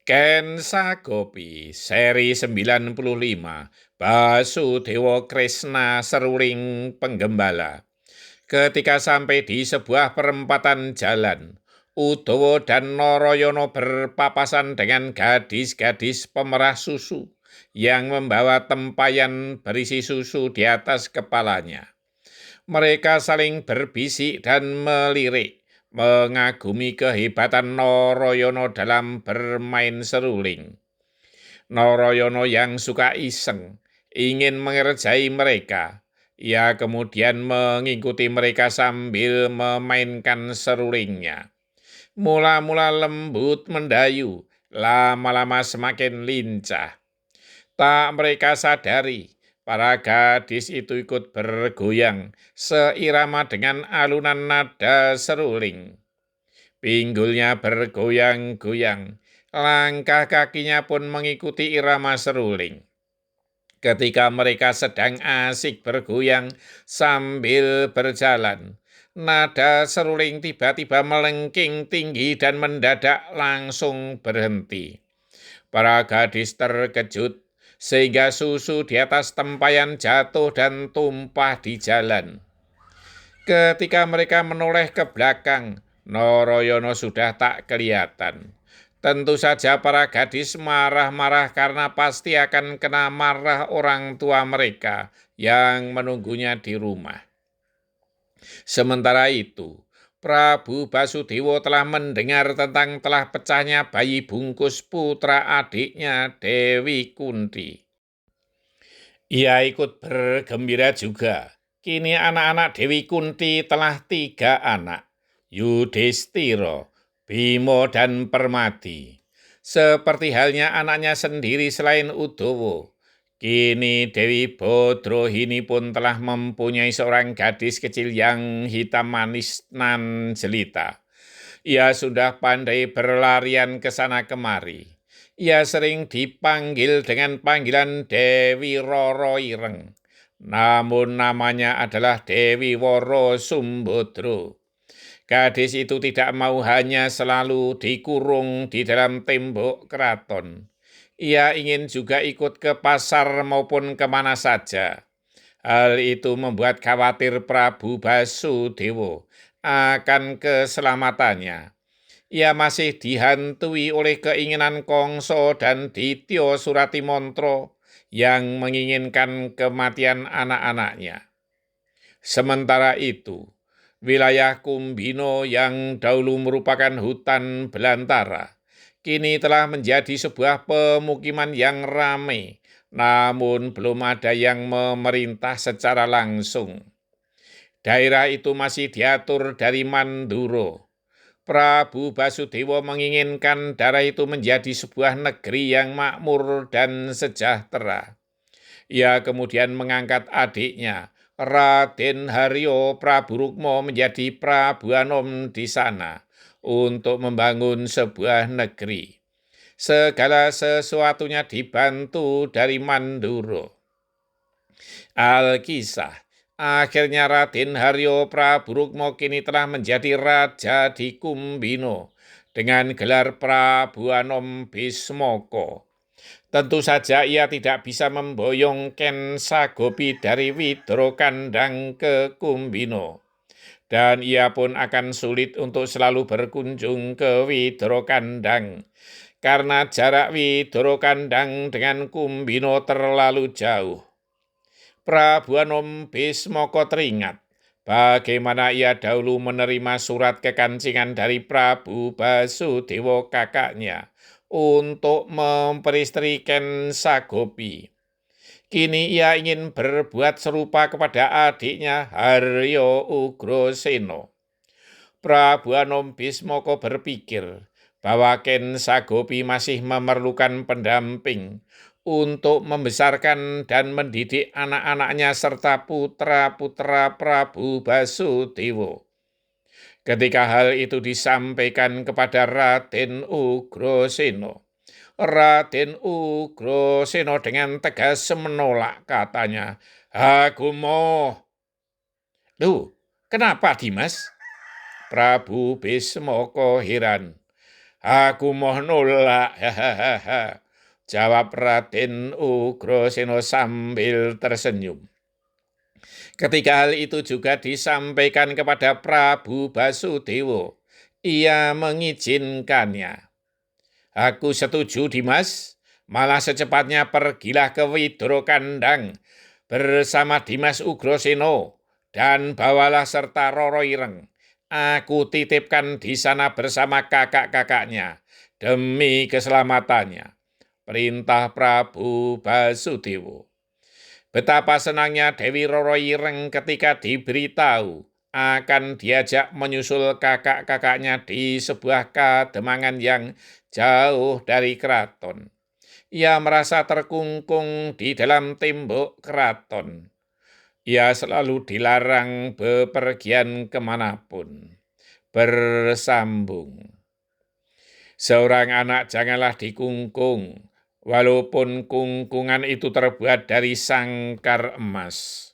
Ken Sagopi, seri 95, Basudewa Krisna Seruling Penggembala. Ketika sampai di sebuah perempatan jalan, Udawa dan Narayana berpapasan dengan gadis-gadis pemerah susu yang membawa tempayan berisi susu di atas kepalanya. Mereka saling berbisik dan melirik, mengagumi kehebatan Narayana dalam bermain seruling. Narayana yang suka iseng, ingin mengerjai mereka. Ia kemudian mengikuti mereka sambil memainkan serulingnya. Mula-mula lembut mendayu, lama-lama semakin lincah. Tak mereka sadari, para gadis itu ikut bergoyang seirama dengan alunan nada seruling. Pinggulnya bergoyang-goyang, langkah kakinya pun mengikuti irama seruling. Ketika mereka sedang asik bergoyang sambil berjalan, nada seruling tiba-tiba melengking tinggi dan mendadak langsung berhenti. Para gadis terkejut sehingga susu di atas tempayan jatuh dan tumpah di jalan. Ketika mereka menoleh ke belakang, Narayana sudah tak kelihatan. Tentu saja para gadis marah-marah karena pasti akan kena marah orang tua mereka yang menunggunya di rumah. Sementara itu, Prabu Basudewa telah mendengar tentang telah pecahnya bayi bungkus putra adiknya Dewi Kunti. Ia ikut bergembira juga. Kini anak-anak Dewi Kunti telah 3 anak, Yudhistira, Bima, dan Permati. Seperti halnya anaknya sendiri selain Udawa. Kini Dewi Bodrohini pun telah mempunyai seorang gadis kecil yang hitam manis nan jelita. Ia sudah pandai berlarian ke sana kemari. Ia sering dipanggil dengan panggilan Dewi Roro Ireng. Namun namanya adalah Dewi Woro Sumbodro. Gadis itu tidak mau hanya selalu dikurung di dalam tembok keraton. Ia ingin juga ikut ke pasar maupun kemana saja. Hal itu membuat khawatir Prabu Basudewa akan keselamatannya. Ia masih dihantui oleh keinginan Kongso dan Ditya Suratimantara yang menginginkan kematian anak-anaknya. Sementara itu, wilayah Kumbino yang dahulu merupakan hutan belantara, kini telah menjadi sebuah pemukiman yang ramai, namun belum ada yang memerintah secara langsung. Daerah itu masih diatur dari Manduro. Prabu Basudewa menginginkan daerah itu menjadi sebuah negeri yang makmur dan sejahtera. Ia kemudian mengangkat adiknya, Raden Haryo Prabu Rukma menjadi Prabu Anom di sana untuk membangun sebuah negeri. Segala sesuatunya dibantu dari Manduro. Alkisah, akhirnya Raden Haryo Prabu Rukma kini telah menjadi raja di Kumbino dengan gelar Prabu Anom Bismoko. Tentu saja ia tidak bisa memboyong Ken Sagopi dari Widoro Kandang ke Kumbino. Dan ia pun akan sulit untuk selalu berkunjung ke Widoro Kandang, karena jarak Widoro Kandang dengan Kumbino terlalu jauh. Prabu Anom Bismoko teringat bagaimana ia dahulu menerima surat kekancingan dari Prabu Basudewa kakaknya untuk memperistri Ken Sagopi. Kini ia ingin berbuat serupa kepada adiknya Haryo Ugrasena. Prabu Anom Bismoko berpikir bahwa Ken Sagopi masih memerlukan pendamping untuk membesarkan dan mendidik anak-anaknya serta putra-putra Prabu Basudewa. Ketika hal itu disampaikan kepada Raden Ugrasena, Raden Ugrasena dengan tegas menolak, katanya, "Aku mau." "Loh, kenapa Dimas?" Prabu Bismoko heran. Aku moh nolak, hahaha, jawab Raden Ugrasena sambil tersenyum. Ketika hal itu juga disampaikan kepada Prabu Basudewa, ia mengizinkannya. Aku setuju, Dimas. Malah secepatnya pergilah ke Widoro Kandang bersama Dimas Ugrasena dan bawalah serta Roro Ireng. Aku titipkan di sana bersama kakak-kakaknya demi keselamatannya. Perintah Prabu Basudewa. Betapa senangnya Dewi Roro Ireng ketika diberitahu akan diajak menyusul kakak-kakaknya di sebuah kademangan yang jauh dari keraton. Ia merasa terkungkung di dalam tembok keraton. Ia selalu dilarang bepergian kemanapun. Bersambung. Seorang anak janganlah dikungkung, walaupun kungkungan itu terbuat dari sangkar emas.